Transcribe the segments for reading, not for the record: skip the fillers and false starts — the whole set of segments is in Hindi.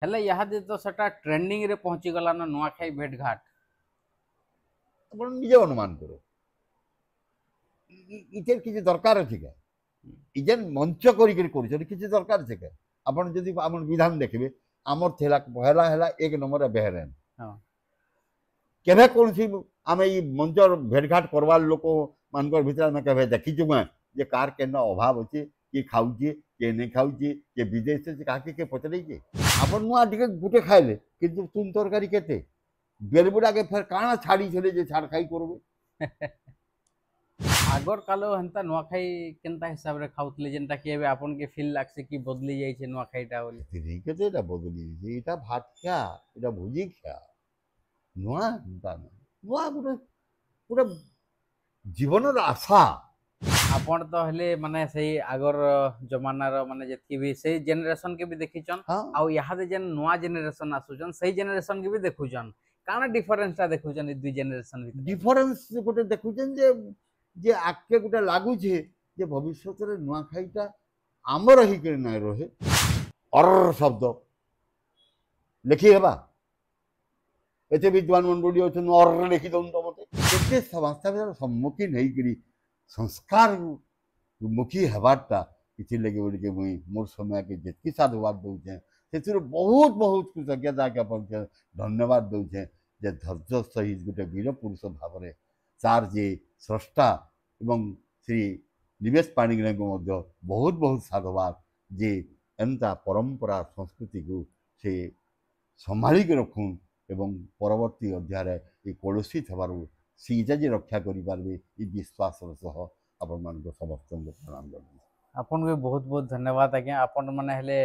हेले इहादे तो सेटा ट्रेंडिंग रे पहुंची गला न नुआखाई भेट घाट ଆପଣ ନିଜେ ଅନୁମାନ କର ଇଥେର କିଛି ଦରକାର ଅଛି କା ଇଜେନ୍ ମଞ୍ଚ କରିକିରି କରୁଛନ୍ତି କିଛି ଦରକାର ଅଛି କା ଆପଣ ଯଦି ଆମର ବିଧାନ ଦେଖିବେ ଆମର ଥିଲା ପହେଲା ହେଲା ଏକ ନମ୍ବର ବେହେରେନ୍ हाँ କେବେ କୌଣସି ଆମେ ଏଇ ମଞ୍ଚ ଭେଟଘାଟ କରବାର ଲୋକ ମାନଙ୍କର ଭିତରେ ଆମେ କେବେ ଦେଖିଛୁ ମା ଯେ କାହାର କେନ ଅଭାବ ଅଛି କିଏ ଖାଉଛି କିଏ ନେଇ ଖାଉଛି କିଏ ବିଦେଶ ଅଛି କାହାକି କିଏ ପଚାରିଛି ଆପଣ ନୂଆ ଟିକେ ଗୋଟେ ଖାଇଲେ କିନ୍ତୁ ତୁନ ତରକାରୀ କେତେ ବେଲବୁଡ଼ାକେ ଫେର କାଣା ଛାଡ଼ିଥିଲେ ଯେ ଛାଡ଼ ଖାଇ କରିବେ आगर कालो हंता नुआखाई केनता हिसाब रे खाउतले जेनता कि एबे आपन के फील लागसे कि बदली जाई छे नुआखाईटा बोली କେତେ ଏଇଟା ବଦଳି ଯାଇଛି ଏଇଟା ଭାତ ଖିଆ ଏଇଟା ଭୋଜି ଖିଆ ନୂଆ ଏନ୍ତା ନୁହେଁ ନୂଆ ଗୋଟେ ଗୋଟେ ଜୀବନର ଆଶା आपण तो हले माने सही आगर जमाना रो माने जेतकी भी सही जनरेशन के भी देखिचन ହଁ आउ याहादे जेन नुआ जनरेशन आसुचन सही जनरेशन के भी देखुचन काना डिफरेंस ता देखुचन इ दुई जनरेशन भितर ଡିଫରେନ୍ସ ଗୋଟେ ଦେଖୁଛନ୍ତି ଯେ ଆଗକେ ଗୋଟେ ଲାଗୁଛି ଯେ ଭବିଷ୍ୟତରେ ନୂଆଖାଇଟା ଆମର ହେଇକରି ନାଇଁ ରହେ ଅର ଶବ୍ଦ ଲେଖି ହେବା ଏତେ ବିଦ୍ୱାନ ମଣ୍ଡଳୀ ଅଛନ୍ତି ଅର୍ରେ ଲେଖି ଦଉନ ତ ମତେ କେତେ ସମସ୍ୟା ସମ୍ମୁଖୀନ ହେଇକିରି ସଂସ୍କାର ମୁଖୀ ହେବାରଟା ଇଥିର୍ଲାଗି ବୋଲିକି ମୁଇଁ ମୋର୍ ସମୟକେ ଯେତ୍କି ସାଧୁବାଦ ଦଉଛେଁ ସେଥିରୁ ବହୁତ ବହୁତ କୃତଜ୍ଞତା ଜ୍ଞାପନ ଧନ୍ୟବାଦ ଦଉଛେଁ ଯେ ଧୈର୍ଯ୍ୟ ସହିତ ଗୋଟେ ବୀର ପୁରୁଷ ଭାବରେ ତାର ଯେ ସ୍ରଷ୍ଟା ଏବଂ ଶ୍ରୀ ନିବେଶ ପାଣିଗ୍ରାହୀଙ୍କୁ ମଧ୍ୟ ବହୁତ ବହୁତ ସାଧୁବାଦ ଯେ ଏନ୍ତା ପରମ୍ପରା ସଂସ୍କୃତିକୁ ସେ ସମ୍ଭାଳିକି ରଖୁନ୍ ଏବଂ ପରବର୍ତ୍ତୀ ଅଧ୍ୟାୟରେ ଏ କଳୁଷିତ ହେବାରୁ ସେଇଟା ଯେ ରକ୍ଷା କରିପାରିବେ ଏ ବିଶ୍ୱାସର ସହ ଆପଣମାନଙ୍କୁ ସମସ୍ତଙ୍କୁ ପ୍ରଣାମ ଜଣାଉଛି आपन के बहुत बहुत धन्यवाद आज्ञा आपन माने हले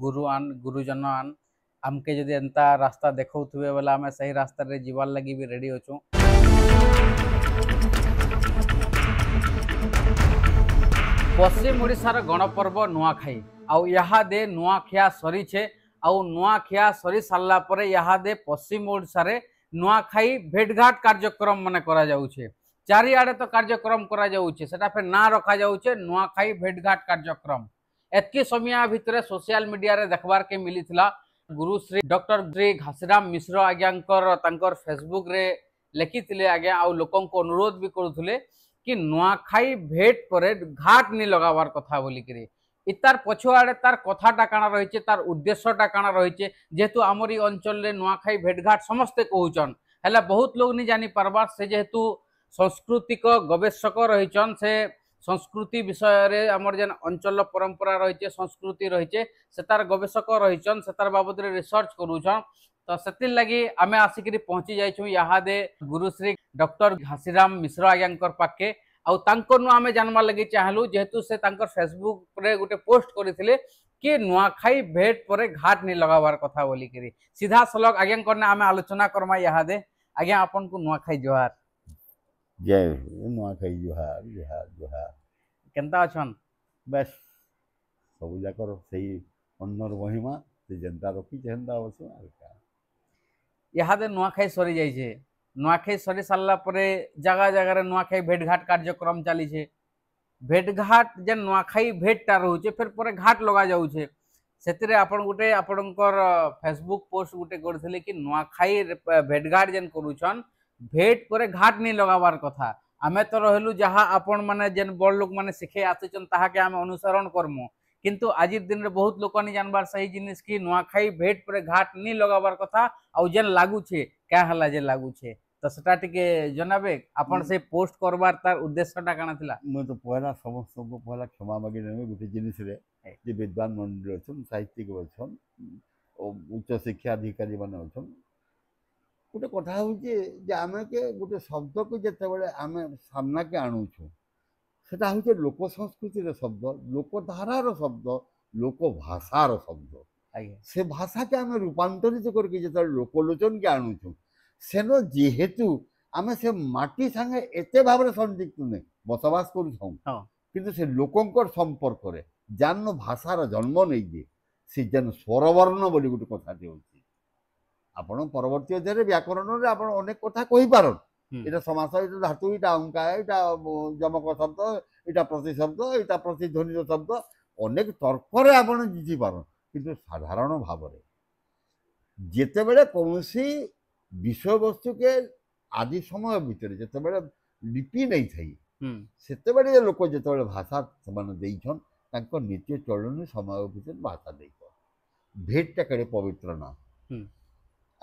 गुरु आन गुरुजन आन आमके जदि एंता रास्ता देखौथुबे बेला आमे सही रास्ता रे जीवार लगी भी रेडी होचु पश्चिम ओडिशार गणपर्व नुआखाई आउ इहादे नुआखिया सरीछे आउ नुआखिया सरी सारला परे इहादे पश्चिम ओडिशारे नुआखाई भेटघाट कार्यक्रम माने करा जाउछे चारिआडे तो कार्यक्रम करा जाउछे सेटा फेर ना रखा जाउछे नुआखाई भेटघाट कार्यक्रम एतकी समय भितरे सोशल मीडिया रे देखबार के मिलिथिला गुरु श्री डॉक्टर श्री घासीराम मिश्र आज्ञांकर तांकर फेसबुक रे लिखिथिले आज्ञा आउ लोकन को अनुरोध भी करुथिले कि नुआखाई भेट परे घाट नहीं लगावार कथा बोली करी इतार पछुआड़े तार कथाटा काना रहिचे तार उद्देश्यटा काना रहिचे जेहेतु आमरी अंचल रे नुआखाई भेटघाट समस्ते कहउचन हेला बहुत लोग नहीं जानी पारबार से जेहेतु सांस्कृतिक गवेषक रहिचन से संस्कृति विषय रे आमर जेन अंचल परंपरा रहिचे संस्कृति रहिचे से तार गवेषक रहिचन से तार बाबद रे रिसर्च करूछन तो सेतिल लगी आमे आसिकरी पहुंची जाइछु याहादे गुरुश्री डॉक्टर घासीराम मिश्र आज्ञांकर पाखे आउ तांकर नु आमे जानवा लगी चाहलु जेहेतु से तांकर फेसबुक रे गुटे पोस्ट करिथिले कि नुआखाई भेट परे घाट नहीं लगावार कथा बोली करी सीधा सलग आज्ञांकर ने आमे आलोचना करमा याहादे आज्ञा आपन को नुआखाई जोहार जय नुआखाई जुहार जुहार जुहार केनता अछन बेस सब जाकर सही अन्नर महिमा से जनता रखी जेनता अवश्य आर का इहादे नुआखाई सरी जाइछे नुआखाई सरी सारला परे जगह जगह रे नुआखाई भेटघाट कार्यक्रम चली छे भेटघाट जे नुआखाई भेटटा रहउछे फिर परे घाट लगा जाउछे सेतिरे आपण गुटे आपणकर फेसबुक पोस्ट गुटे करथिले कि नुआखाई भेटघाट जेन करूछन भेट परे घाट नहीं लगावार कथा आमे तो रहलु जहाँ आपण माने जेन बड़ लोक माने सिखे आछन ताहा के आमे अनुसरण करमु किंतु आज दिन रे बहुत लोक नहीं जानबार सही जिनिस कि नुआखाई भेट परे घाट नहीं लगावार कथा आउ जेन लागू छे क्या हला जे लागू छे तो सेटा टिके जनाबे आपण से पोस्ट करबार तार उद्देश्यटा काना थिला मैं तो पहला समस्त को पहला क्षमा मांगी नहीं गोटे जिनिस रे जे विद्वान मंडल अछन साहित्यिक अछन उच्च शिक्षा अधिकारी मान अछन गोटे कथा होचे जे आमे के गोटे शब्द को जते बेले आमे सामना के आणुछु सेटा होचे लोक संस्कृति रे शब्द लोकधारा रो शब्द लोक भाषा रो शब्द आगे से भाषा के आमे रूपांतरित करके जते लोकलोचन के आणुछु सेनो जेहेतु आमे से माटी संगे एते भाबरे संयुक्त नै बसवास करू छौ हां किंतु से लोकंकर संपर्क रे जान भाषार जन्म नै जे से जन स्वरवर्ण बोली गोटे कथाटे होची आपण परवर्ती अध्याय व्याकरण रे आपण अनेक कथा कहि पारन এটা সমাস এটা ধাতু এটা অঙ্কার এটা যমক শব্দ এটা প্রতিশব্দ এটা প্রতিধ্বনিত শব্দ অনেক তর্করে ଆପଣ ଜିତି ପାରନ୍ କିନ୍ତୁ ସାଧାରଣ ଭାବରେ ଯେତେବେଳେ କୌଣସି ବିଷୟବସ୍ତୁ के आदि समय भितर ଯେତେବେଳେ लिपि नहीं ଥାଇ ସେତେବେଳେ ଲୋକ ଯେତେବେଳେ ଭାଷା ସେମାନେ ଦେଇଛନ୍ ତାଙ୍କ ନିତ୍ୟ ଚଳଣି ସମୟ ଭିତରେ ଭାଷା ଦେଇଛନ୍ भेटटा केड़े पवित्र ना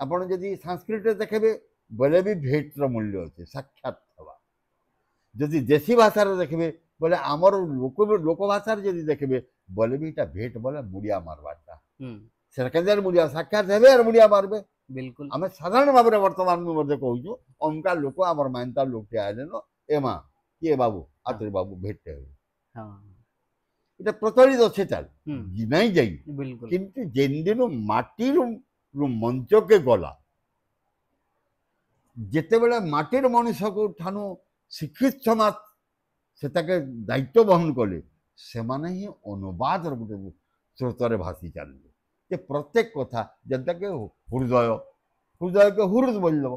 आपण जदि संस्कृत देखबे बोले भी भेटर मूल्य अच्छे साक्षात हवा जदि देशी भाषा देखबे बोले आमर लोक भाषा जदि देखबे बोले भी इटा भेट बोले मुड़िया मारवाटा सेटा केंदर मुड़िया साक्षात हेबे और मुड़िया मारबे बिल्कुल आमे साधारण भाव वर्तमान में मध्य कहूँ अमका लोक आमर मानता लोकटे आले न एमा किए बाबू आतरे बाबू भेटते हेबे এটা প্রচলিত আছে চাল নাই যাই কিন্তু যেদিন মাটির মঞ্চকে গলা যেতেবেলে মাটির মনুষ্যকে ঠানু শিক্ষিত সমাজ সেটাকে দায়িত্ব বহন কলে সেমানে হি অনুবাদর গোটে স্রোতরে ভাসি চালবে যে প্রত্যেক কথা যেটাকে হৃদয় হৃদয়কে হৃদ বলিদেব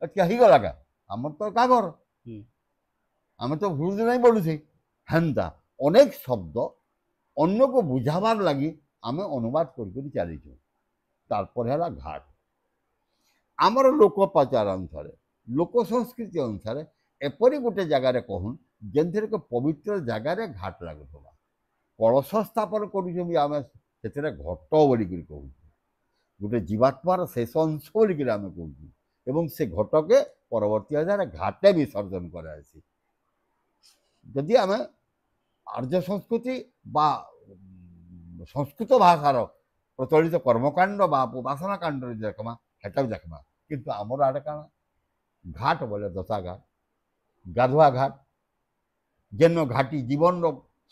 আজকে হইগলা কা আমার তো কাগর আমি তো হৃদ নাই বলুছি হেন্তা অনেক শব্দ অন্য को बुझाबार लगी आम अनुवाद कर चलीचु तारपर है घाट आमर लोकपाचार अनुसार लोक संस्कृति अनुसार एपरी गोटे जगार कहून जेन को पवित्र जगार घाट लगुवा कलश स्थापन करें से घट बोल कहूँ गोटे जीवात्मार शेष अंश बोल आम कहूँ से घट के परवर्ती हजार घाटे विसर्जन करासी जदि आम आर्य संस्कृति बा संस्कृत भाषार प्रचलित कर्मकांड बा उपासना कांड देखमा हेटा देखमा किंतु आमर आड़े काना घाट बोले दशा घाट गाधुआ घाट जेन घाटी जीवन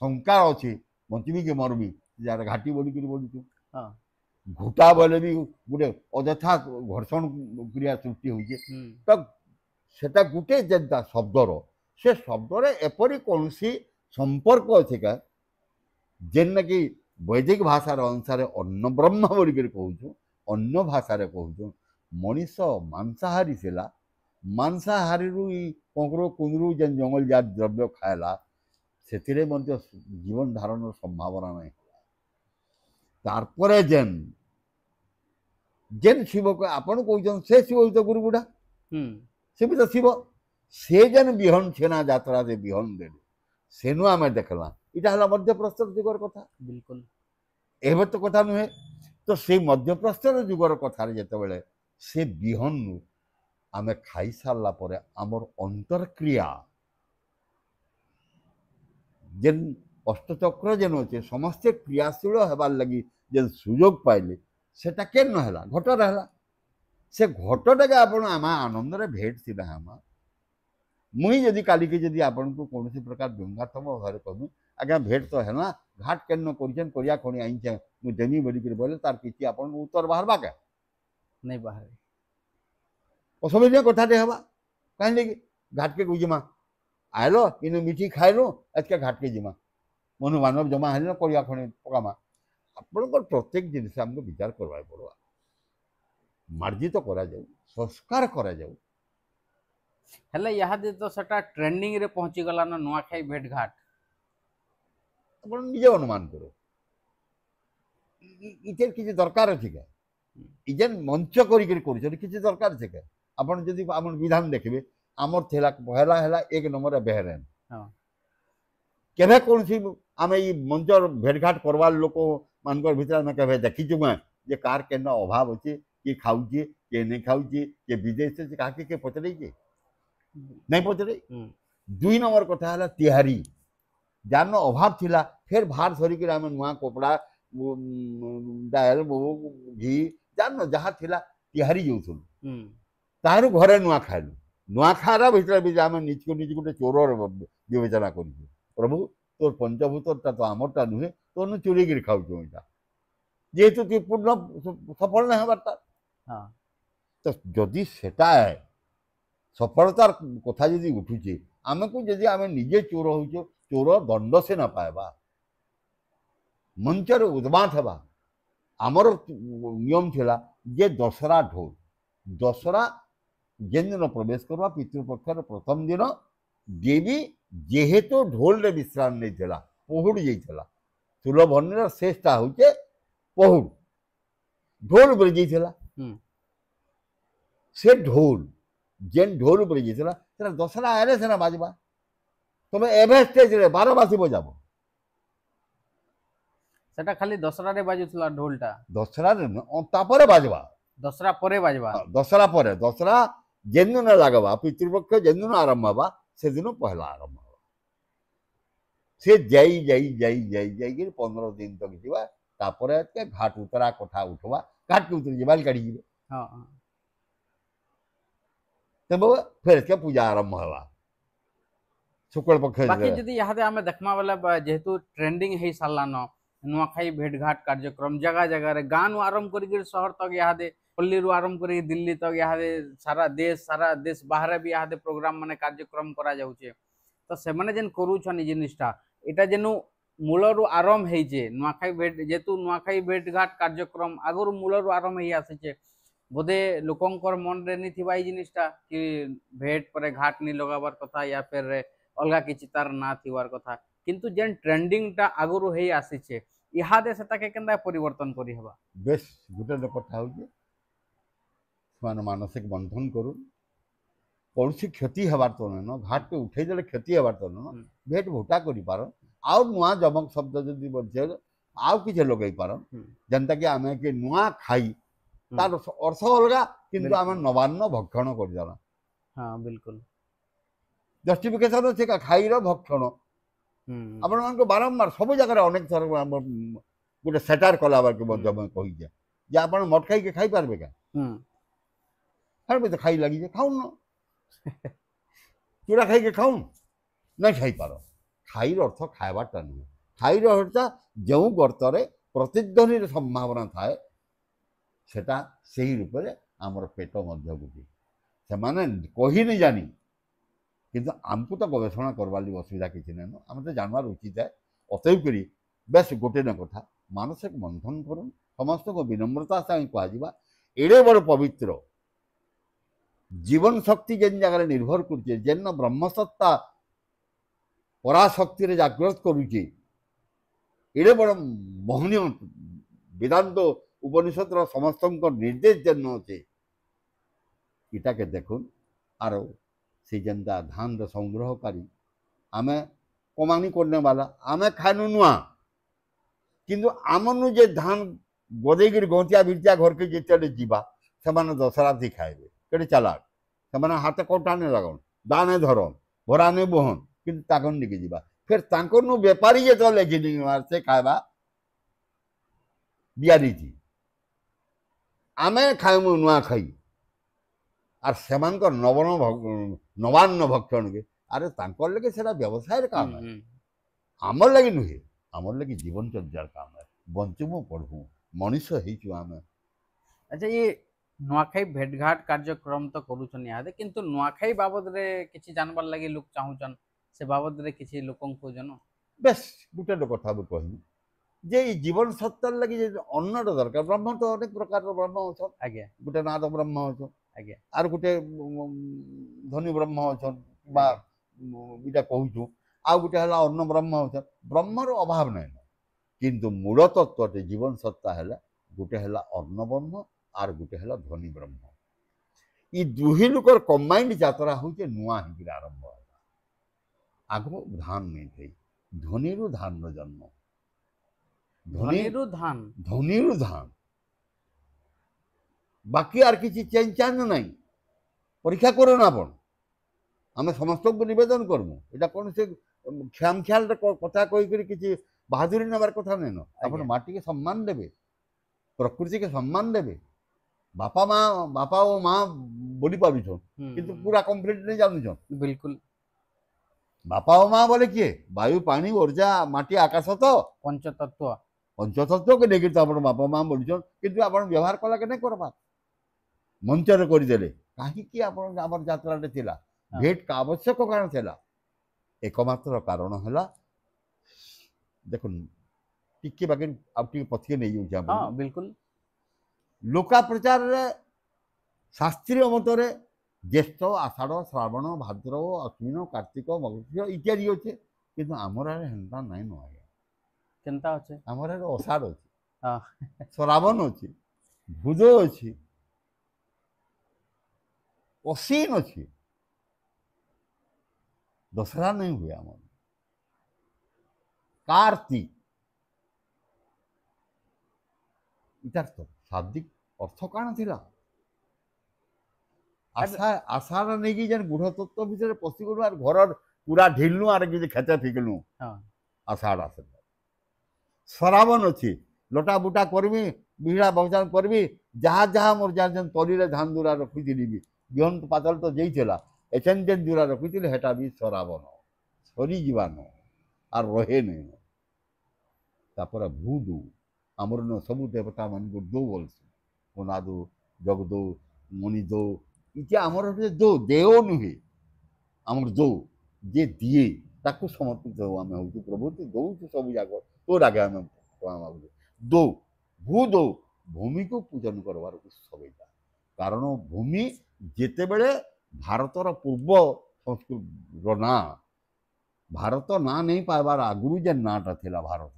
शंका अच्छे बंचबी कि मरबी जार घाटी बोलिक बोलूँ घुटा बोले भी गोटे अଯଥା घर्षण क्रिया सृष्टि होचे तो सेटा गोटे जेनता शब्दर से शब्दर एपरी कौन संपर्क अच्छे का जेन कि वैदिक भाषार अनुसार अन्न ब्रह्म बोल कहूँ अन्न भाषार कहूँ मनीष मांसाहारी थिला मांसाहारी कंकड़ कुंदरू जेन जंगल जात द्रव्य खाएला से जीवन धारण संभावना नहीं तारपरे जेन जेन शिव को आपण कहते से शिव तो गुरु बुढ़ा से भी तो शिव से जेन बिहन छेना जात्रा से बिहन दे सेनु आम देखला इटा हला मध्यप्रस्तर जुगर कथा बिल्कुल एबे तो कथा नुहे तो से मध्यप्रस्तर जुगर कथार जेतेबेले से बिहन आमे खाई सारला परे आमर अंतरक्रिया जेन अष्टचक्र जेन अच्छे समस्ते क्रियाशील हेबार लगी जेन सुजोग पाइले सेटा केन नहला घट रहला से घटटाके आपण आमा आनंद रे भेट थिला आमा मुई जदि काली के जदि आपन को कौन प्रकार व्यंगात्मक भाव कहूँ आज्ञा भेट तो है ना घाट केन करछन करिया खणी आइछे मु देमी बोली कर बोले तार किछि आपन उत्तर बाहरबा के नहीं बाहर असुविधा कथाटे हवा कहीं लगे घाट के जिमा आलो इन मिठी खाइलो आज के घाट के जिमा मनु मानव जमा है करिया खणी पकामा आपण प्रत्येक जिनिस हमको विचार करवा पड़वा मार्जित करा जाऊ संस्कार करा जाऊ हेले यादे तो सटा ट्रेंडिंग रे पहुंची गला न नुआखाई भेट घाट अपन निजे अनुमान करो इते किसी दरकार अछि का इजेन मंच करी कर किसी दरकार छै का अपन जदि हमन विधान देखबे हमर थेला पहला हैला एक नंबर बेहरेन हां केबे कोनसी आमे ई मंच भेट घाट करवार लोक मानकर भीतर में केबे देखि छु मैं जे कार केना अभाव अछि कि खाउची के नहीं खाउची के विदेश से काके के पचरै के नहीं पचरे दुई नंबर कथा है तिहारी जान अभाव थिला फिर भार धरिक आम नुआ कपड़ा डायल घी जान जहाँ थिला तिहारी जाऊँ तार घरे नुआ खाइलु नुआ खार भीतर भी आम निज को निज गोटे चोर विवेचना कर प्रभु तोर पंचभूतरटा तो आमरटा नुहे तो चोरी कर खाऊ यहाँ जेहेतु तु पूर्ण सफल नहीं हबार तो जदि सेटा है सफलतार कथा जदि उठुचे आम को जदि आम निजे चोर हो चोर दंड से न पाएबा मंचर उद्मात हवा आमर नियम थिला जे दशरा ढोल दशरा जेन दिन प्रवेश करवा पितृपक्षर प्रथम दिन देवी जेहेतु ढोल रे विश्राम नहीं थिला पहुड़ जाइथिला सुलभन शेषटा होचे पहुड़ ढोल बजे थिला हम्म से ढोल जेन ढोल उपरे जेतला सेटा दशहरा आइले सेना बाजबा तबे एभे स्टेज रे 12 बासी बजाबो सेटा खाली दशहरा रे बाजुथला ढोलटा दशहरा रे तापरे बाजबा दशहरा परे बाजबा दशहरा परे दशहरा जेन दिन लागबा पितृपक्ष जेन दिन आरंभ हबा से दिन पहला आरंभ हबा से जाई जाई जाई जाई जाई के 15 दिन तक जीवा तापरे के घाट उतरा कोठा उठवा घाट के उतर जीवाल काढी जीवे हाँ हाँ तब फिर के पूजा आरंभ हवा शुक्ल पक्ष बाकी जदि यहाँ आम देखमा वाला जेहेतु ट्रेंडिंग है सालान नुआखाई भेटघाट कार्यक्रम जगह जगह रे गाँव आरंभ कर शहर तक यहाँ पल्ली आरंभ कर दिल्ली तक यहाँ सारा देश बाहर भी यहाँ प्रोग्राम माने कार्यक्रम करा जाउछे तो से माने जेन करूछन जिनिसटा एटा जेनु मूलरू आरंभ है नुआखाई भेट जेहेतु नुआखाई भेटघाट कार्यक्रम आगुर मूलरू आरंभ है आसीचे बोधे लोकंकर मन रे नी थिबा जिनिसटा कि भेट परे घाट नी लगाबार कथा या फिर अलगा किछि तार ना थिबार कथा किंतु जेन ट्रेंडिंग टा आगुरु हेई आसीचे इहादे सेताके केनदा परिवर्तन करि हबा बेस गुटे कथा होचे मान मानसिक बंधन करू कौनसी क्षति हबार तो न घाट के उठे देले क्षति हबार तो न भेट भोटा करि पार आउ नुआ जमक शब्द जदि बचे आउ किछ लगै पार जनता के आमे के नुआ खाई तार अर्थ अलगा किंतु आमे नवान्न भक्षण कर जाला हां बिल्कुल जस्टिफिकेशन से खाईर भक्षण आपण मान बारंबार सब जगह अनेक थर गोटे सेटार कला बार के कही जे आपण मठ खाई के खाई पारबे का हर तो खाई लगी खाऊ न चूड़ा खाई के खाऊ नहीं खाई पार खाईर अर्थ खाइबाटा नुह खाईर अर्थ जो गर्तरे प्रतिध्वनि संभावना थाए सेटा सही रूप में आमर पेट मध्य गुटी से माने कही नहीं जानी किंतु आमको तो गवेषणा करवाली असुविधा किसी नहीं आम तो जानवर उचित है अतएव करी बेस गोटे न कथा मानसिक बंधन कर समस्त को विनम्रता से कह एड़े बड़ पवित्र जीवन शक्ति जेन जगह निर्भर कर जेन ब्रह्मसत्ता पराशक्ति जागृत करुचे एड़े बड़ मोहनीय वेदांत उपनिषद समस्त निर्देश जेन अच्छे इटा के देखुन आर से जेनता धान संग्रहकारी आमे कमानी करने वाला आमे खानु नुआ किंतु आमनु जे धान गदेगिर गंतिया बिरतिया घर के जेते जीवा से दशहरा थी खाइबे केटे चालाक से हाथ कटा नहीं लगन दाने धरन भराने बोहन किंतु ताकन निके जीवा फिर ताकनु बेपारी जो लेखिनी से खाइबा बियारी थी आमे खाइमु नुआ खाई आर सेमानकर नवान्न भक्षण के अरे तांकर लगे सेटा व्यवसाय काम है आमर लगी नुहे आमर लगी जीवन चर्चार काम है बंचमु पढ़ू मनीष हेचु आमे अच्छा ये नुआखाई भेटघाट कार्यक्रम तो करूछन यादे किंतु नुआखाई बाबद रे किछि जानबार लागि लोक चाहुछन से बाबद रे किछि लोकन को जनो बेस गुटे कथा बे कहनी जे जीवन सत्तर लगी जे अन्न दरकार ब्रह्म तो अनेक प्रकार ब्रह्म अछन आगे गुटे नाद ब्रह्म अछन आगे आर गुटे धनी ब्रह्म अछन बा इटा कहूछु आ गुटे हला अन्न ब्रह्म अछन ब्रह्मर अभाव नै किंतु मूल तत्वटे जीवन सत्ता हला गुटे हला अन्न ब्रह्म आर गुटे हला धनी ब्रह्म ई दुही लोकर कंबाइंड यात्रा होचे नुआ हिकिर आरंभ होला आगो धान नै थई धनीरु धान रो जन्म धनीरु धान बाकी आर किसी चेंज चांज नहीं परीक्षा करो ना आपण आम समस्त को निवेदन करमु एटा कौन से ख्याम ख्याल कथा कही किसी बहादुरी नबार कथा नहीं न आपण माटी के सम्मान देबे प्रकृति के सम्मान देबे बापा और माँ बोली पाबी किंतु पूरा कंप्लीट नहीं जानू छन बिल्कुल बापा और माँ बोले किए वायु पानी ऊर्जा माटी आकाश तो पंचतत्व के लेकिन तो आपण बापा माँ बोली किंतु आपण व्यवहार कला के नहीं करबा मंचर करदेले कहीं आम यात्रा थिला भेट का आवश्यक कारण थिला एकमात्र कारण है देख टिके बाकी आप पथिके नहीं जाऊँ हाँ बिल्कुल लोका प्रचार रे शास्त्रीय मतरे ज्येष्ठ आषाढ़ श्रावण भाद्रव अश्विन कार्तिक मगध इत्यादि अच्छे किंतु आमर हेन्ता नाई न आज्ञा केनता अच्छे आमर अषाढ़ अच्छे हाँ श्रावण अच्छे भूद अच्छे पसीन अच्छी दशहरा नहीं हुए आम कार्तिक इतार तो शाब्दिक अर्थ काण थिला आशा आशार नहीं कि जेन गुढ़ तत्व भितर पशिगलु आर घर पूरा ढिलनु आर कि खेते फिकलु हाँ आषाढ़ आस श्रावण अच्छी लटा बुटा करबी बिहड़ा बगचान करबी जहाँ जहाँ मोर जहाँ जेन तली धान दूरा रखी भी बिहन पातल तो जेला एचेन जेन दूरा रखी हेटा भी श्रावण सरी जीवान आर रहे नहीं तापर भूदू आमर न सबू देवता मान दो बोलसी पुनादो जगदो मणिदो इति आमर दो देव नुहे आमर दो जे दिए ताकू समर्पित हो आम हूँ प्रभु तू दौचु सब जाक तोर आगे आम प्रणाम मागु दो भू दो भूमि को पूजन करवार उत्सव यहाँ कारण भूमि जिते बड़े भारतर पूर्व संस्कृति ना भारत ना नहीं पाइबार आगु जे नाटा थिला भारत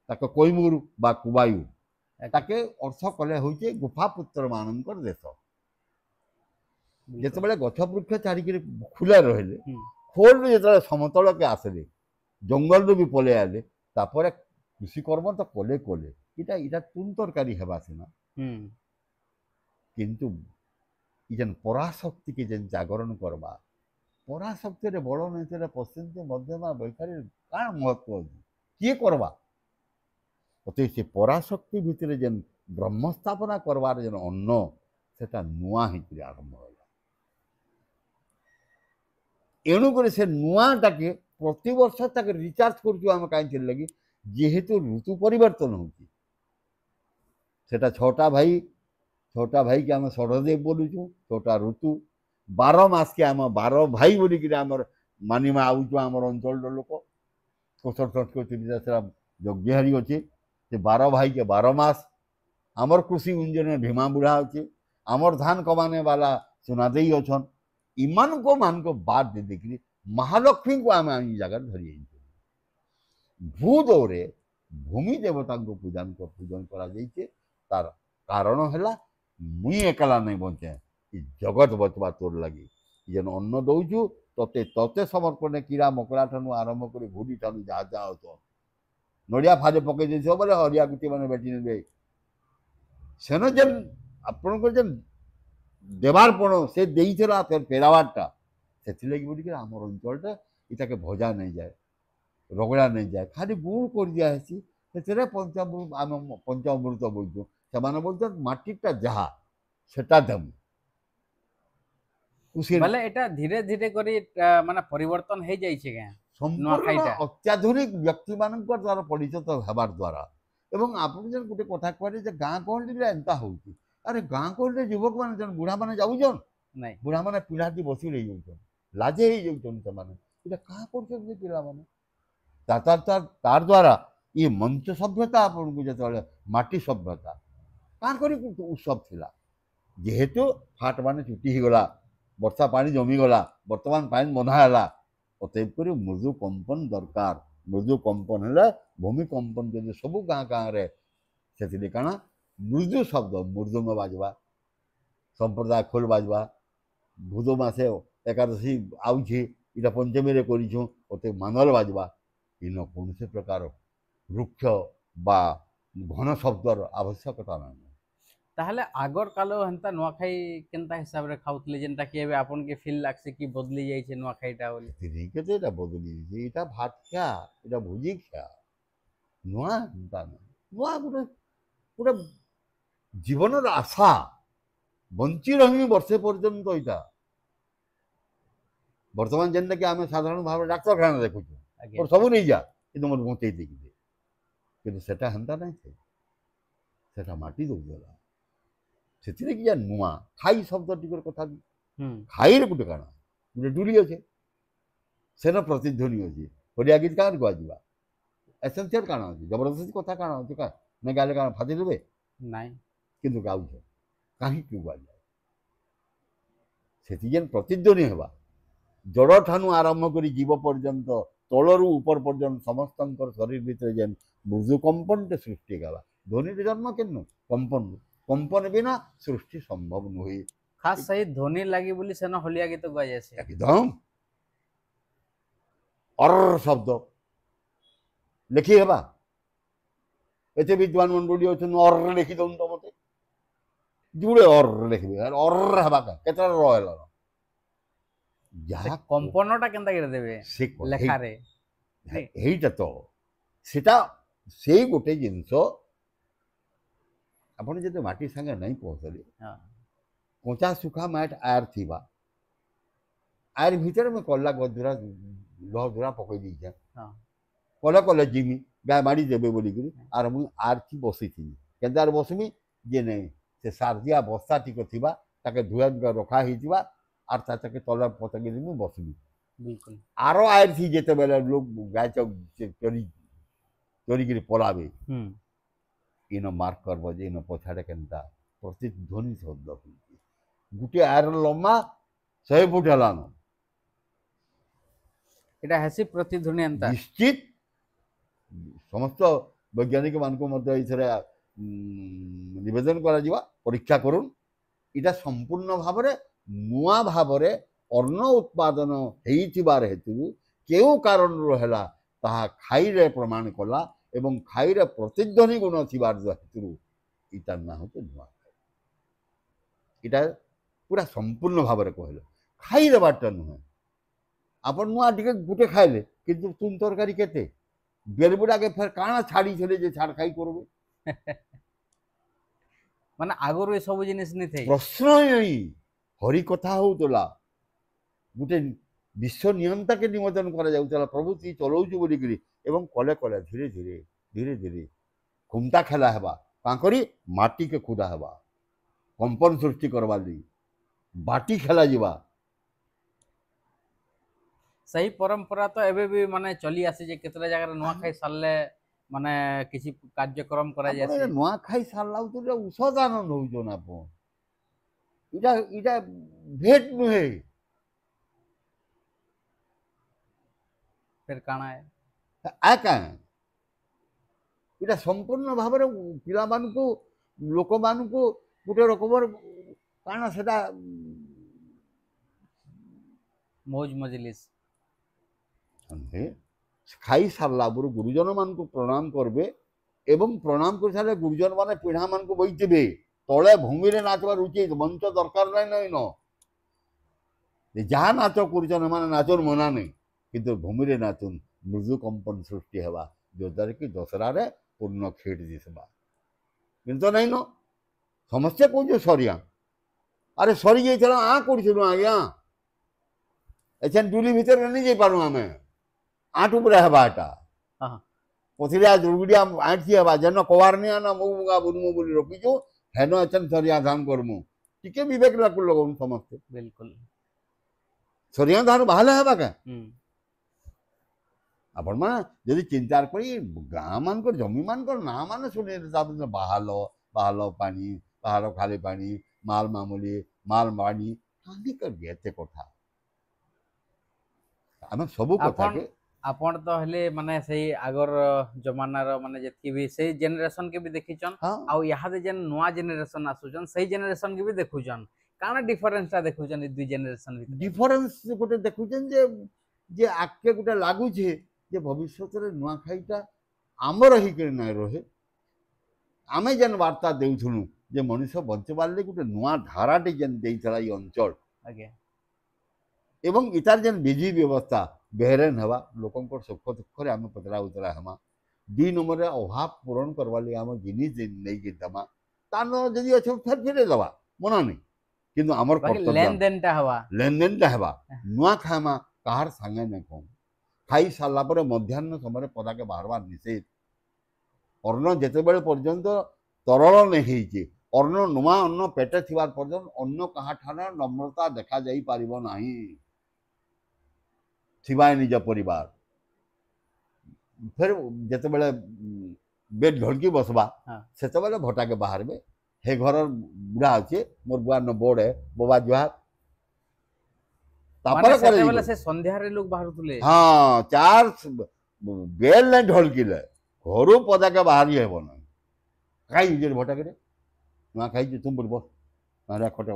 ताके कोइमुर बा कुबायु ताके अर्थ कले होइचे गुफापुत्र मानकर देश जिते गछ वृक्ष चारिक खुले रहिले खोल जो समतल के आसले जंगल भी पले आले तापर कृषि कर्म तो कले कले इटा इटा तुम तरकारी हेबा सिना किंतु इजन पराशक्ति के जेन जागरण करबा पराशक्ति रे बड़ नहीं पश्चिम मध्यमा बैखारी का महत्व किए करबा अत से पराशक्ति भितर जेन ब्रह्म स्थापना करवार जेन अन्न सेटा नुआ ही आरंभ होला एणुक से नुआटाके प्रति वर्ष तक रिचार्ज करें कहीं लगी जेहेतु ऋतु परिवर्तन होती सेटा छोटा भाई के आम षढ़देव बोलुचु छोटा ऋतु 12 मास के आम 12 भाई बोलिक मानिमा आउचु आमर अंचल लोक कोशल संस्कृति यज्ञहारी अच्छे से 12 भाई के 12 मास आमर कृषि इंजन भीमा बुढ़ा अच्छे आमर धान कमाने वाला सुनादे अच्छन इमान को बाद दे देखिए महालक्ष्मी को आम जगह धरी भूदौरे भूमि देवता को पूजन कर तार कारण है मुई एकला नहीं बचे जगत बचवा तोर लगी जेन अन्न दौचु तते तते समर्पण कीड़ा मकड़ा ठानु आरंभ कर घुड़ी ठानु जहाँ जहाँ तो नड़िया फाजे पकई दे बोले हरिया गुटी मैंने बेटी ने सेन जेन आपण जेन देवारपण से देईला फेरावारटा से बोलिक आम अंचलटा इटाके भजा नहीं जाए रगड़ा नहीं जाए खाली गुड़ कर दिखासी से पंचामृत बोलूँ से बोलते माटीटा जहा सेटा देम बोले एटा धीरे धीरे करी माने परिवर्तन हो जाइछे के संपूर्ण अत्याधुनिक व्यक्ति मान द्वारा परिचित हबार द्वारा एवं आपन जन गोटे कथा कहले गाँ कहली एंता होउची अरे गाँ कहले युवक मान जन बुढ़ा माने जाउजन नहीं बुढ़ा माने पिलाटी बसी रही जाउजन लाजे ही जाउजन से माने इटा का करछन जे पिला माने तार द्वारा ये मंच सभ्यता आपन को जतले माटी सभ्यता का करी उत्सव थिला जेहेतु फाट माने छुट्टी ही गला वर्षा पानी जमी गला वर्तमान पानी बंधा है अतएव कर मृदु कंपन दरकार मृदु कंपन है भूमिकंपन जो सब गाँ गाँव रे से काना मृदु शब्द मृदुंग बाजवा संप्रदाय खोल बाजवा भूदो मासे एकादशी आउछे इटा पंचमी रे करिछु ओते मानल बाजवा इन कौन से प्रकार वृक्ष बा घन शब्दर आवश्यकता ना ताहले आगर कालो हंता नुआखाई केनता हिसाब रे खाउतले जेनता कि एबे आपन के फील लागसे कि बदली जाय छे नुआखाईटा बोली ठीक है एटा बदली जे एटा भात खा एटा भुजी खा नुआ हंता नुआ गुटे पूरा जीवन आशा बंची रही वर्षे पर्यंत यहाँ बर्तमान जेनटा कि आम साधारण भाव डाक्तरखाना देखुचु और सब नहीं जा कि मोर बचे देखिए कि सेटा हेन्ता नहीं थे सेटा माटी दौला से कि नुआ खाई शब्द टिकर कथा खाई रे गोटे काना गोटे डुली अच्छे सेन प्रतिध्वनि अच्छे हरिया गीत क्या कह एसेंशियल काना अच्छे जबरदस्ती कथा काना अच्छे का नहीं गाले काना फादी देवे नहीं किंतु गाउछ कहीं क्यों गाई से जेन प्रतिध्वनि हेबा जड़ ठानु आरंभ कर जीव पर्यंत तलरू ऊपर पर्यंत समस्त शरीर भीतर जेन मृदु कंपन सृष्टि गला ध्वनि जन्म केन कंपन कंपन बिना सृष्टि संभव नुहे खास सही ध्वनि लगी बोली सेन हलिया गीत गाय जायसे एकदम और शब्द लिखी हेबा एते विद्वान मंडली अछन और लिखि दउन तो मते जुड़े और लिखबे और हेबा का केतरा रहल जहा कंपनटा केनता कर देबे से लेखा रे हेइटा तो सेटा सेई गोटे जिंस आपण जते माटी संगे नहीं पहुंचले हां कोचा सुखा माट आयर थिबा आयर भीतर में कल्ला गदुरा लहदुरा पकई दी जा हां कले कले जिमी गाय मारी देबे बोली करी आर मु आर की बसी थी केदार बसमी जे नहीं से सारदिया बस्ता टिक थिबा ताके धुआ धुआ रखा हिथिबा आर ताके तले पतगी मु बसमी बिल्कुल आरो आयर थी जेते बेले लोग गाय चोरी चोरी गिरी पलाबे इन मार्क करबो जे इन पछाड़े केनता प्रतिध्वनि शब्द गुटे आयर लम्मा 100 फुट हलानो এটা হেসি প্রতিধ্বনি এন্তা निश्चित समस्त वैज्ञानिक मान को मध्य इथरे निवेदन करा जिवा परीक्षा करूँ इटा संपूर्ण भावरे नुआ भावरे अन्न उत्पादन हेइथिबार हेतु केउ कारण रहला ताहा खाइरे प्रमाण कला एवं खाइरे प्रतिध्वनि गुण थिबार हेतु इटा ना होते नुआ इटा पूरा संपूर्ण भावरे कहले खाइरे बाटा नुहे आपण नुआ टिके गुटे खाइले किंतु तुम तरकारी केते बेलबुड़ा के फिर काना छाड़ी छले जे छाड़ खाई करबे মানে আগর এই সব জিনিস নি থাই प्रश्न नहीं हरि कथा होतला गुटे विश्व नियंता के निवेदन करा जाउतला प्रभु ती चलौछु बोली करी एवं कले कले धीरे धीरे धीरे धीरे घुमता खेला हेबा कांकरी माटी के खुदा हेबा कंपन सृष्टि करवा दी बाटी खेला जीवा सही परंपरा तो एबे भी माने चली आसी जे केतरा जगह नुआ खाई सारले माने किसी कार्यक्रम करा जायसे नुआ खाई सारला तो उषद आनंद होउछो ना पो इटा इटा भेट नुहे फिर काना है आ का इटा संपूर्ण भावरे पिला मान को लोक मान को गुटे रकमर काना सेटा मौज मजलिस खाई सारला बुरु गुरुजन मान को प्रणाम करबे एवं प्रणाम कर सारे गुरुजन माने पीढ़ा मान को बैठबे तले भूमि रे नाचबार उचित मंच दरकार नहीं न जहाँ नाच कर माने नाचन मना नहीं किंतु भूमि रे नाचन मृदु कंपन सृष्टि हेबा जोदार कि दशरा रे पूर्ण खेट दिसबा किंतु नहीं न समस्या को सरिया अरे सरी जाइला आ करछनु आज्ञा एछन डुली भीतर नहीं जाई पारू आमे आठ ऊपर हेबाटा हां पथिरिया दुर्गुडिया आठी हेबा जन कवारनिया ना मुगा बुनमु बोली रखिजो हेनो एछन सरिया धान करमु टिके विवेक लाकु लगन समस्त बिल्कुल सरिया धान बाहला हेबा का आपण माने यदि चिंता करी गाँ मान को जमी मान को ना माने सुने ताबे बाहालो बाहालो पानी बाहालो खाली पानी माल मामूली माल पानी कांदी कर गेते कथा आमे सबु कथा के आपण तो हले माने सही आगर जमानार माने जेतकी भी सही जनरेशन के भी देखिचन आ यहा दे जन नवा जनरेशन आसुचन सही जनरेशन के भी देखुचन काना डिफरेंस ता देखुचन दुई जनरेशन भीतर डिफरेंस गोटे देखुचन जे आके गोटे लागु छे जे भविष्यत रे नुआ खाईटा आमर ही के नै रहे आमे जन वार्ता देउथुनु जे मनुष्य बंचबार ले गोटे नुआ धाराटे जन देइथला ई अंचल आगे एवं इतार जन विधि व्यवस्था बेहरेन हवा लोकन को सुख दुख रे आमे पतरा उतरा हमा दी नंबर रे अभाव पूरण करवा ले आम जिनिस नहीं के दमा तान जदि अच्छा फिर फिर दवा मना नहीं किंतु हमर लेन देन ता हवा नुआ खामा कहार संगे न कम खाई सारा पर मध्याह्न समय पदा के बाहर निषेध अन्न जिते बड़े पर्यंत तरल नहीं होइए अन्न नुआ अन्न पेटे थिबार पर्यंत अन्न कहा ठाना नम्रता देखा जाई पारिबो नाही थिबाय निज परिवार फिर जिते बड़े बेड ढलकी बसबा से बेले भटा के बाहर में हे घर बुढ़ा अच्छे मोर बुआ न बोर्ड है बोबा जुहार तापर करे वाला से संध्या रे लोग बाहर तुले हां चार बेल न ढलकिले घरो पदा के बाहर ही हेबो न काई जे भटा करे ना खाई जे तुम बोल बस मारा खटा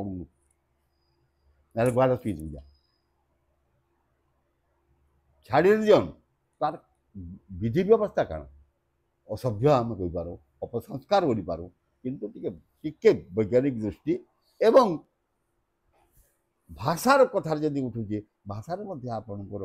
ना गुआ रस पी जा छाड़ी दियन तार विधि व्यवस्था कण असभ्य आम कहीपर अपसंस्कार कर किंतु टिके वैज्ञानिक दृष्टि एवं भाषार कथार जदि उठुचे भाषार आपणकर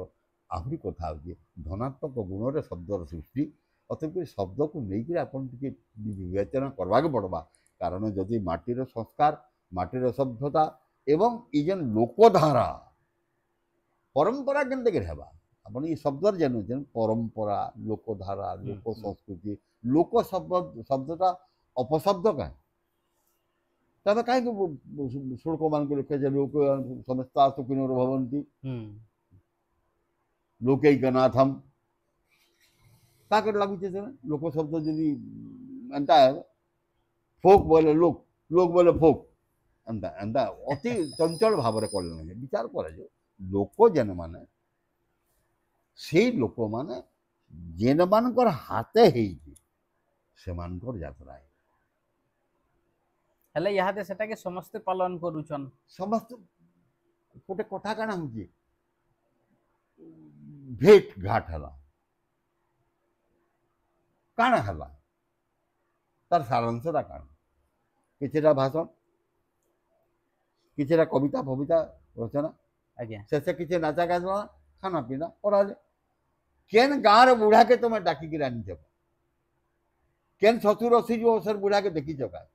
आहरी कथा हो धनात्मक गुण शब्दर सृष्टि अतः शब्द को लेकर आपन विवेचना करवाक पड़वा कारण जदि माटीर संस्कार माटीर सभ्यता एवं ये जेन लोकधारा परंपरा केनते हेबा आपण ये शब्दर जानून परंपरा लोकधारा लोक संस्कृति लोक शब्दटा अपशब्द क्या तब कहीं श्लोक मान लिखे लोक समस्ता सुखिनो भवन्ति लोकैकनाथम ताकत लगुचे लोक शब्द जदि एंता फोक बोले लोक लोक बोले फोक एंता एंता अति चंचल भाव में कले विचार कर लोक जेन माने से लोक माने जेन मानकर हाथे से मानकर यात्रा है हेले यादे सेटा के समस्त पालन करूछन समस्त गोटे कथा काना होची भेट घाट हला काना हला तार सारांशटा काना किछटा भाषण किछटा कविता फविता रचना आज्ञा से किछ नाचा गाना खाना पीना कराले केन गाँव बुढ़ा के तुम डाकिक रानी चका केन 70-80 जो अवसर बुढ़ा के देखी चका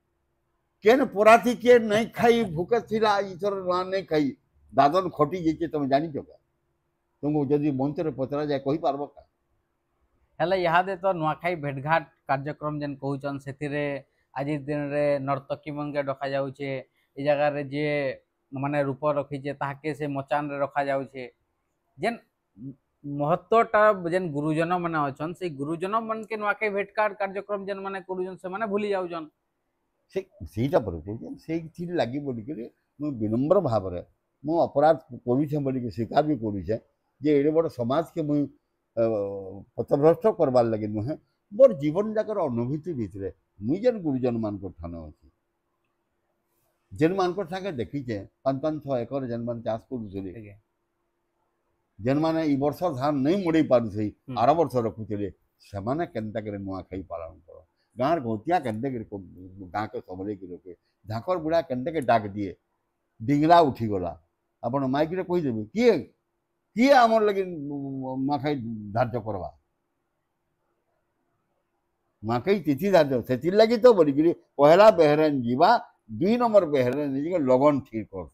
केन पराथी के नहीं खाई भूखे थिला ईश्वर ना नहीं खाई दादन खटी जाइए तुम जानी चका तुमको जदि मंच रे पचरा जाए कही पारबो का हेले यादे तो नुआखाई भेटघाट कार्यक्रम जेन कहउचन सेतिरे आज दिन रे नर्तकी मंगे डका जाउछे ए जगह रे जे माने रूप रखीचे ताके से मचान रे रखा जाउछे जेन महत्वटा जेन गुरुजन माने अछन से गुरुजन मन के नुआखाई भेटघाट कार्यक्रम जेन माने गुरुजन से माने भूली जाउछन सेटा पर से चीज लगी बोल के मु विनम्र भाव रे मु अपराध करूछे बोल के स्वीकार भी करूछे जे एडे बड़ समाज के मु पथभ्रष्ट करवार लगे नुहे मोर जीवन जाकर अनुभूति भितर मुई जेन गुरुजन मान ठान अच्छी जेन मान सागे देखीचे 5-6 एकर जेन मान चाष करुले जेन माने ई वर्ष धान नहीं मुड़े पारुसे आर वर्ष रखुले से केनता करे नुआखाई पालन कर गाँव गौतिया केनते गाँ के सबले की रखे झाकर बुढ़ा केनते के डाक दिए डिंगला उठीगला आप माइक रे कहीदेवे किए किए आमर लगे नुआखाई धार्य करवा नुआखाई तिथि धार्य से लगी तो बोल पहला बेहरेन जीवा 2 नंबर बेहरेन लगन ठीक कर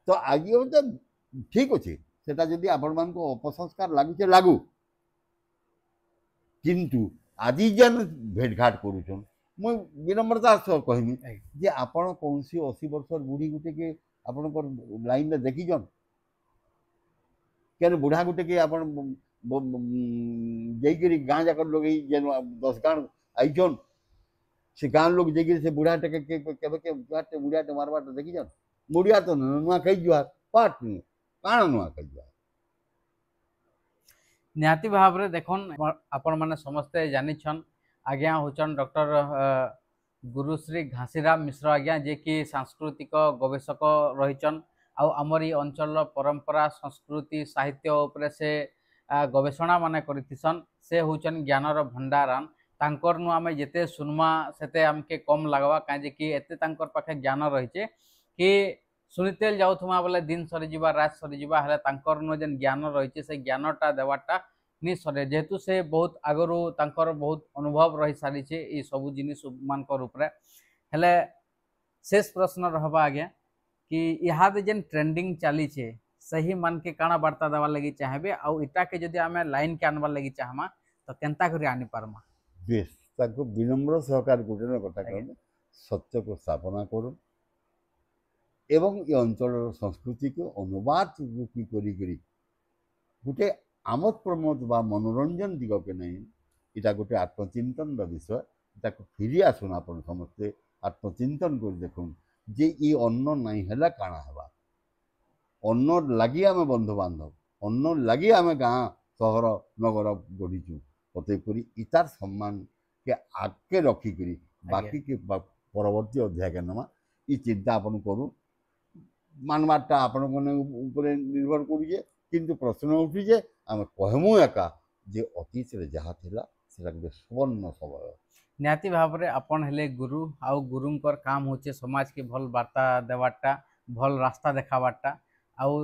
तो आज तो ठीक अच्छे सेटा जदि आपण मान को अपसंस्कार लगुचे लागू किंतु आज जेन भेटघाट करुछन मुई विनम्रता सह कहमी जे आपण कौन 80 वर्ष बुढ़ी गुटे के आपनकर लाइन में देखीजन क्या बुढ़ा गुटे के आप जाकर गाँ जाकर लोग जेन 10 गाँव आईचन से गाँव लोग जाकर से बुढ़ा टे के बुढ़ा टे मारवा देखीजन मुड़िया तो नुआ कही जुआर पाट काण नुआ कही जुआर निहाती भाव रे देखन आपण माने समस्ते जानिछन आज्ञा होचन डॉक्टर गुरुश्री घासीराम मिश्र आज्ञा जे कि सांस्कृतिक गवेषक रहीचन आमर ये अंचल परंपरा संस्कृति साहित्य उपरे से गवेषणा माने करिथिसन से होचन ज्ञानर भंडारण तांकर नु आमे जेते सुनमा सेते आमके कम लागवा काजे कि एते तांकर पाखे ज्ञान रहिचे कि सुनितेल जाउथुमा बोले दिन सरी जीवा रात सरी जीवा हले तांकर नु जेन ज्ञान रहिचे से ज्ञानटा देवाटा नि सरे जेहेतु से बहुत आगरु तांकर बहुत अनुभव रही सारी छे ई सब जिनिस मानकर ऊपर हेले शेष प्रश्न रहबा आगे कि इहाद जेन ट्रेंडिंग चली छे सही मान के काना वार्ता देवा लगी चाहबे आ इटा के जदि आमे लाइन के आनबा लगी चाहमा तो केनता करी आनी पारमा बेस ताको विनम्र सहकार गुटेन कथा कहले सत्य को स्थापना करू एवं ये अंचल संस्कृति को अनुवाद रूपी करी गोटे आमोद प्रमोद बा मनोरंजन दिग के नहीं इटा गोटे आत्मचिंतन विषय ताको फिरी आसुन आपण समस्ते आत्मचिंतन कर देखुन जे ये अन्न नहीं है काना हवा अन्न लगी आम बंधु बांधव अन्न लगी आम गाँ सहर नगर गढ़ीचु प्रत्येक इतार सम्मान के आगे रखिक बाकी के परवर्ती अध्याय के नमा ଇ ଚିନ୍ତା ଆପଣ କରୁ ମାनवारटा आपण उपरे निर्भर करुचे किंतु प्रश्न उठुचे आम कहमु एका जे अतीत रे जहाँ थिला सेटा गोटे सुवर्ण समय निहाती भाव में आपन हेले गुरु आउ गुरुंकर काम होचे समाज के भल वार्ता देवाटा भल रास्ता देखावाटा आउ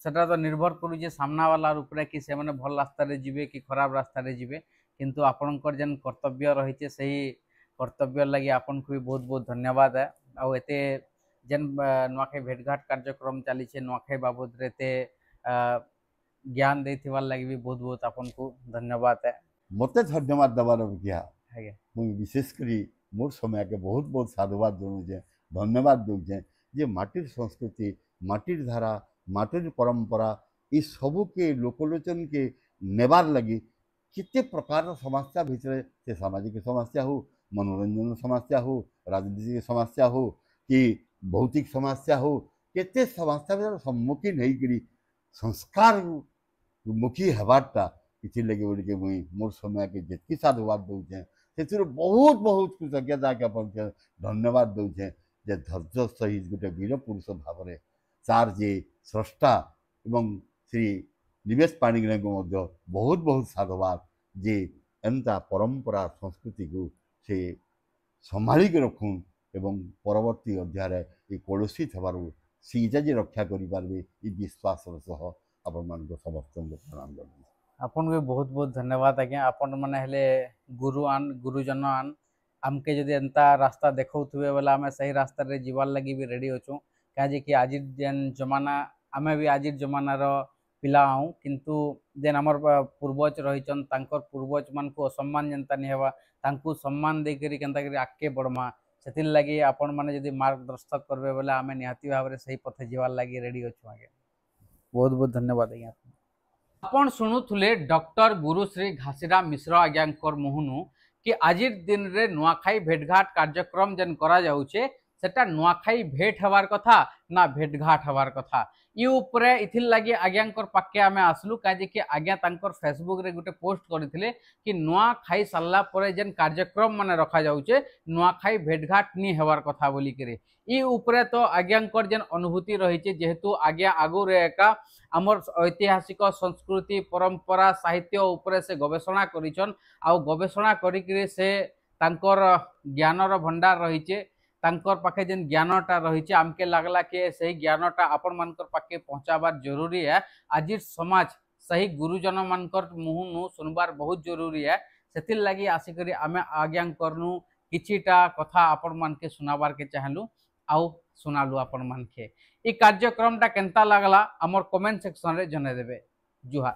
सेटा तो निर्भर करुचे सामना वाला उपरे कि से माने भल रास्ता रे जिवे कि खराब रास्ता रे जिवे किंतु आपनकर जेन कर्तव्य रहिचे सही कर्तव्य लगी आपन को भी बहुत बहुत धन्यवाद है आउ एते जेन नुआखाई भेटघाट कार्यक्रम चली नुआखाई बाबद एते ज्ञान देथिवार लगी भी बहुत बहुत आपन को धन्यवाद है मते धन्यवाद देवार क्या आगे मुझे विशेषकर मोर समय के बहुत बहुत साधुवाद दूचे धन्यवाद दूचे जे माटिर संस्कृति माटिर धारा माटिर परंपरा ये सबू के लोकलोचन के नेबार लगी कितने प्रकार समस्या भितर से सामाजिक समस्या हो मनोरंजन समस्या हो राजनीतिक समस्या हो कि भौतिक समस्या हो केते समस्या भीतर सम्मुखीन होकर संस्कार मुखी हबारटा इसी लगे बोल के मुई मोर समय के जितकी साधुवाद दूचे से बहुत बहुत कृतज्ञता ज्ञापन धन्यवाद दूचे जे धैर्य सहित गोटे वीर पुरुष भाव में सार जे स्रष्टा एवं श्री निमेष पाणिग्राही को बहुत बहुत साधुवाद जे एंता परंपरा संस्कृति को से संभालिक रखुन एवं परवर्ती अध्याय ये कलुषित हबारू सीजा जे रक्षा करें ये विश्वास सह आपण मान समस्त प्रणाम करते आपन को बहुत बहुत धन्यवाद आज्ञा आपन माने हेले गुरुजन आन आमके जदि एंता रास्ता देखौथुबे बोला आमे सही रास्ता रे जीवार लगी भी रेडी होचु काजे कि आज जेन जमाना आमे भी आज जमानार पिला आऊँ किंतु जेन आमर पूर्वज रहीचन तांकर पूर्वज मान को असम्मान जेनता नहीं हेबा तांकु सम्मान दे करी केनता करी आगे बढ़मा सेतिल लगी आपण माने जदि मार्गदर्शक करबे बोला आमे निहाती भाव सही पथे जीवार लगी रेडी होचु आगे बहुत बहुत धन्यवाद आज्ञा आपण शुणुले डॉक्टर गुरुश्री घासीराम मिश्र आज्ञांकर मुहनु कि आज दिन रे नुआखाई भेटघाट कार्यक्रम जेन करा जाउछे सेटा नुआखाई भेट हवार कथा ना भेटघाट हवार कथा ये उपरे इथिल लगी आज्ञांकर पाके आमे आसलु काजे कि आज्ञा तांकर फेसबुक रे गुटे पोस्ट करथिले कि नुआखाई सारला परे जेन कार्यक्रम माने रखा जाउछे नुआखाई भेटघाट नी हवार कथा बोली करे ई उपरे तो आज्ञांकर जेन अनुभूति रहिचे जेहेतु आज्ञा आगु रे एका आमर ऐतिहासिक संस्कृति परंपरा साहित्य उपरे से गवेषणा करिछन आ गवेषणा करिकरे से तांकर ज्ञानर भंडार रहिचे तांकर पाखे जेन ज्ञानटा रहिचे आमके लागला कि सही ज्ञानटा आपण मानकर पाखे पहुंचाबार जरूरी है आज समाज सही गुरुजन मानकर मुहनु सुनबार बहुत जरूरी है सेतिल लगी आसिकरी आमे आज्ञांकरनु किछिटा कथा आपण मानके सुनाबार के चाहलु आउ सुनालु आपण मानके ई कार्यक्रमटा केनता लागला हमर कमेंट सेक्शन रे जने देबे जुहा।